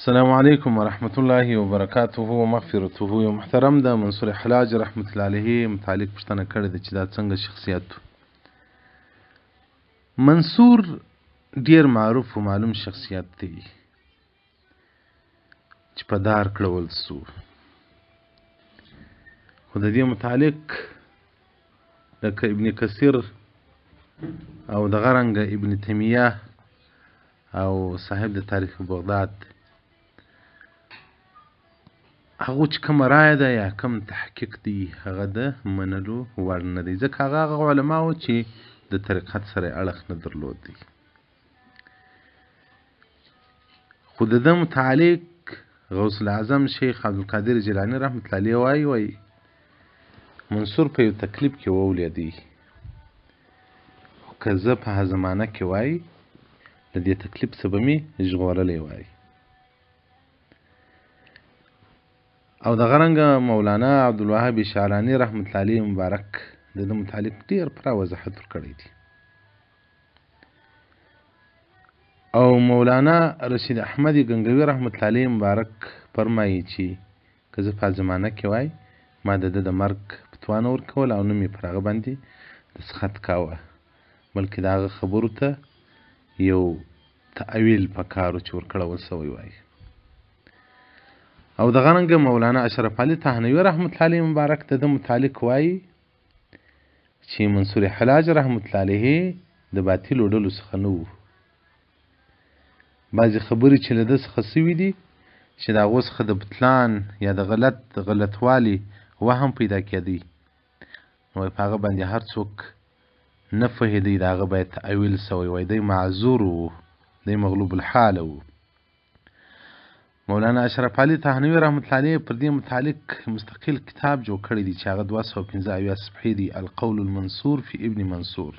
السلام علیکم ورحمت الله وبرکاته ومغفرته. یو محترم د منصور حلاج رحمت الله علیه متعلق پوښتنه کړې ده چې دا څنګه شخصیت و. منصور ډیر معروف و معلوم شخصیت دی چې په دار کړول سو، خو د دې متعلق لکه ابن کثیر او دغه رنګه ابن تیمیه او صاحب د تاریخ بغداد هغه چې کومه رایه ده یا کوم تحقیق دی هغه د منلو وړ نه دی، ځکه هغه علما وو چې د طریقت سره اړخ نه درلود دی. خو د ده متعلق غوث العظم شیخ عبدالقادر جیلاني رحمت الله علیه وایي منصور په یو تکلیف کې وولیدی، خو که زه په هغه زمانه کې وایي د دې تکلیف څه به مې ژغورلی وایي. او دغه رنګه مولانا عبدالوهاب شعراني رحمت الله علیه مبارک د ده متعلق ډېر پوره وضاحت ورکړی دی. او مولانا رشید احمد گنگوی رحمت الله علیه مبارک فرمایي چې که زه په زمانه کې وای ما د ده د مرګ فتوا نه ورکول او نه مې پر هغه باندې دسخط کاوه، بلکې د هغه خبرو ته یو تعویل پکار و چې ورکړول سوی وای. او دغه رنګه مولانا اشرف علي تهنوي رحمت الله علیه مبارک د ده متعلق وایي چې منصور حلاج رحمت الله علیه د باطلو ډلو څخه نه و. بعضې خبرې چې له ده څخه سوي دي چې د هغو څخه د بطلان یا د غلطوالي وهم پیدا کېدی، نو په هغه باندې هر څوک نه پوهېدی د هغه باید تعویل سوی وای، دی معذور و، دی مغلوب الحاله و. مولانا اشرف علي تهنوي رحمت الله علیه پر دې متعلق مستقل کتاب جوړ کړی دی چې هغه 215 صفحې دی، القول المنصور فی ابن منصور.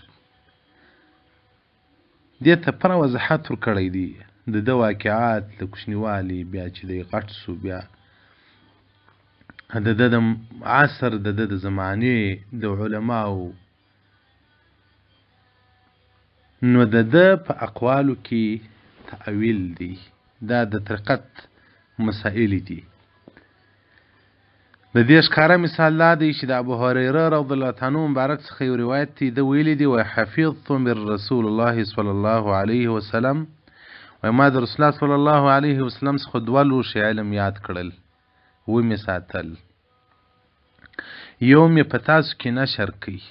دې ته پوره وضاحت ورکړی دی د ده واقعات د کوچنیوالي، بیا چې دی غټ سو، بیا د ده د عصر د ده د زمانې د علماو. نو د ده په اقوالو کې تعویل دی، دا د طریقت مسائل دي. د دې ښکاره مثال دا دی چې د ابو هریره رضی الله عنه مبارک څخه یو روایت دی، ده ویلی دی وحفظت من رسول الله صلی الله علیه وسلم، وایي ما د رسول الله صلی الله علیه وسلم څخه 2 لوښي علم یاد کړل، ومې ساتل. یو مې په تاسو کې نشر کړي.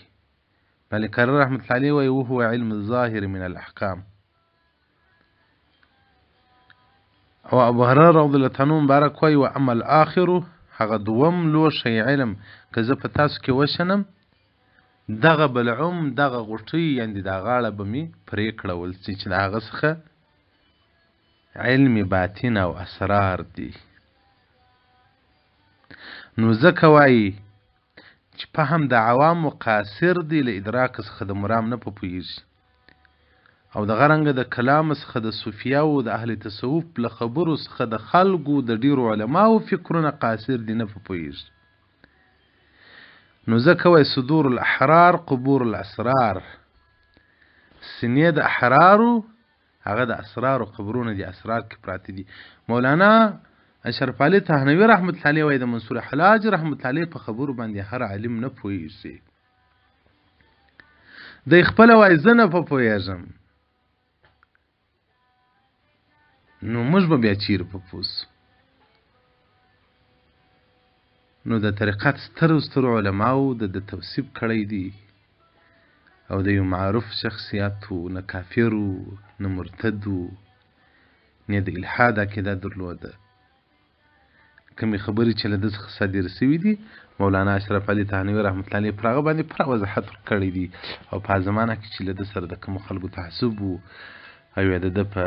ملک رحمت الله علیه وایي وهو علم الظاهر من الاحکام. او ابو هريره رضی الله عنه مبارک وایي و اما الاخر، هغه 2م لوښی علم که زه په تاسو کې وشنم دغه بلعم دغه غوټۍ یعنې دا غاړه به مې پرې کړول چې د هغه څخه علم باطن او اسرار دي. نو ځکه وایي چې فهم د عوامو قاصر دی، له ادراک څخه د مرام نه پوهېږي. او دغه رنګه د کلام څخه د صوفیاو د اهل تصوف له خبرو څخه د خلکو د ډیرو علماو فکرونه قاصر دي، نه پوهېږي. نو ځکه وایي صدور الاحرار قبور الاسرار، سینې د احرارو هغه د اسرارو قبرونه دي، اسرار کې پراته دي. مولانا اشرف علي تهنوي رحمت الله علیه وایي د منصور حلاج رحمت الله علیه په خبرو باندې هر عالم نه پوهېږي. دی خپله وایي زه نه پوهېږم، نو موږ به بیا چیرې په پوه سو؟ نو د طریقت سترو علماو د توصیف کړی دی، او د یو معروف شخصیت و، نه کافر و، نه مرتد و، نه د الحاد عقیده درلوده. کمې خبرې چې له ده څخه صادر سوي دي مولانا اشرف علي تهنوي رحمت الله علیه پر هغه باندې پوره وضاحت ورکړی دی. او په زمانه کې چې له ده سره د کومو خلکو تعصب و او یا د ده په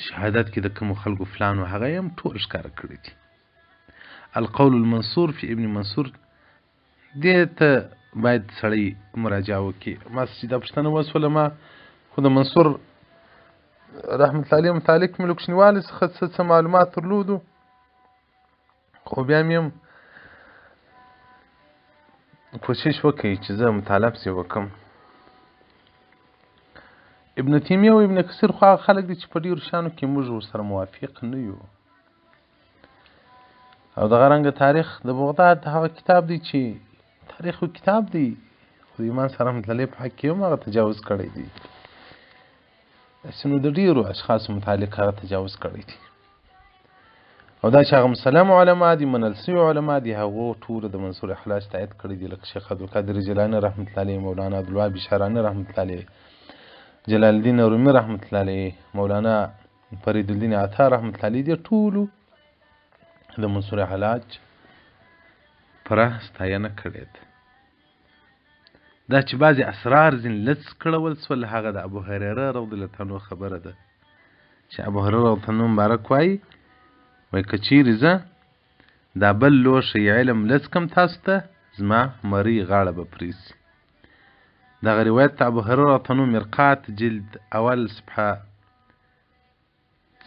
شهادت کې د کومو خلکو فلان و هغه هم ټول ښکاره کړی دي. القول المنصور فی ابن منصور دې ته باید سړی مراجعه وکړي. ما چې دا پوښتنه وسوله ما خو د منصور رحمت الله علیه متعلق مې له کوچنیوالي څخه څه معلومات درلودو، خو بیا مې هم کوشش وکړي چې زه مطالعه پسې وکړم. ابن تیمیه او ابن کثیر خو هغه خلک دي چې په ډېرو شیانو کې موږ ورسره موافق نه یو. او دغه رنګه تاریخ د بغداد هغه کتاب دی چې تاریخ کتاب دی خو د ایمان سره متعلق په حق کې هم هغه تجاوز کړی دی. داسې نو د ډېرو اشخاصو متعلق هغه تجاوز کړی دی. او دا چې هغه مسلم علما دي، منل سوي علما دي، هغو ټولو د منصور حلاج تایید کړی دي، لکه شیخ عبدالقادر جیلاني رحمت الله علیه، مولانا عبدالوهاب شعراني رحمت الله علیه، جلال الدین رومي رحمت الله علیه، مولانا فرید الدین عطا رحمت الله علیه، دې ټولو د منصور حلاج پوره ستاینه کړې ده. دا چې بعضې اسرار ځینې لڅ کړول سول، هغه د ابو هریره رضی الله عنه خبره ده چې ابو هریره رضی الله عنه مبارک وایي که چیرې زه دا بل لوښی علم لڅ کم تاسو ته، زما مرۍ غاړه به پرېسي. دغه روایت ته ابو هریره رضی الله عنه مرقات جلد اول صفحه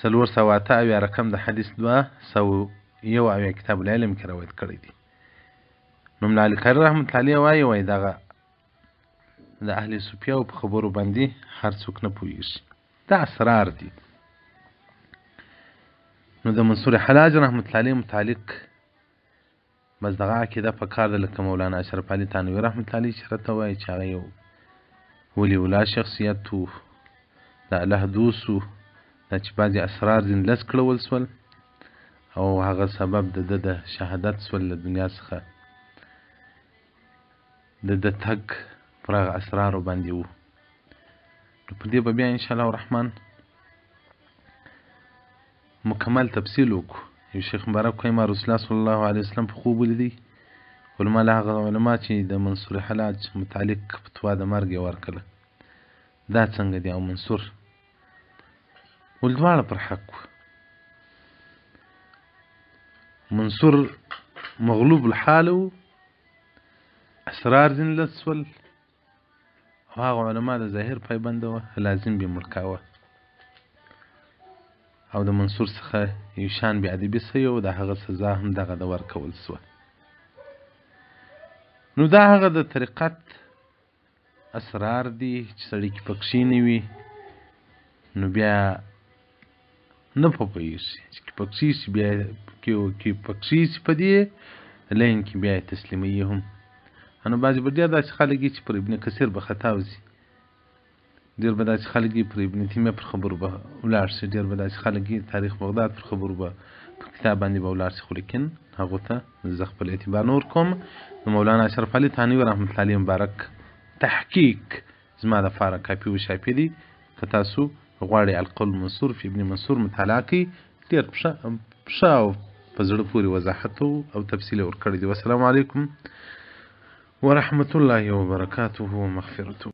408 رقم د حدیث 201 کتاب العلم کې روایت کړی دی. نو ملا علي قاري رحمت الله علیه وایي دغه د اهل صوفیاو په خبرو باندې هر څوک نه پوهېږي، دا اسرار دي. نو د منصور حلاج رحمت الله علیه متعلق بس دغه عقیده په کار ده، لکه مولانا اشرف علي تانوي رحمت الله علیه چې راته وایي چې هغه یو ولي الله شخصیت و، د الله دوست و، دا چې بعضې اسرار ځینې لڅ کړول سول او هغه سبب د ده د شهادت سول له دنیا څخه، د ده تګ پر هغه اسرارو باندې و. نو په دې به بیا انشاءالله الرحمن مکمل تفصیل وکړو. یو شیخ مبارک وایي ما رسول الله صلی الله علیه وسلم په خوب ولیدی. علما له هغه علما چې د منصور حلاج متعلق فتوا د مرګ یې ورکړله، دا څنګه دی؟ او منصور ول دواړه پر حق و. منصور مغلوب الحال و، اسرار ځینې لڅ سول، او هغه علما د ظاهر پایبنده وه، لازم به یې مړ کاوه. او د منصور څخه یو شان بې ادبي سوی و، د هغه سزا هم دغه د ورکول سوه. نو دا هغه د طریقت اسرار دي چې سړی کې پکښې نه وي نو بیا نه پوهېږي، چې پکښې شي بیا کې پکښې شي په دې لین کې بیا یې تسلیموي هم. نو بعضې به ډېر داسې خلک چې پر ابن کثیر به خطا وځي، ډېر به داسې خلک پر ابن تیمیه پر خبرو به ولاړ شي، ډېر به داسې خلک تاریخ بغداد پر خبرو به په کتاب باندې به ولاړ شي، خو لیکن هغو ته زه خپل اعتبار نه ورکوم. د مولانا اشرف علي تانوي رحمت الله علیه مبارک تحقیق زما دپاره کاپي و شاپي دي. که تاسو غواړئ القول منصور فی ابن منصور مطالعه کړئ، ډېر ښه او په زړه پورې وضاحت او تفصیل یې ورکړی دی. والسلام علیکم ورحمة الله وبرکاته ومغفرته.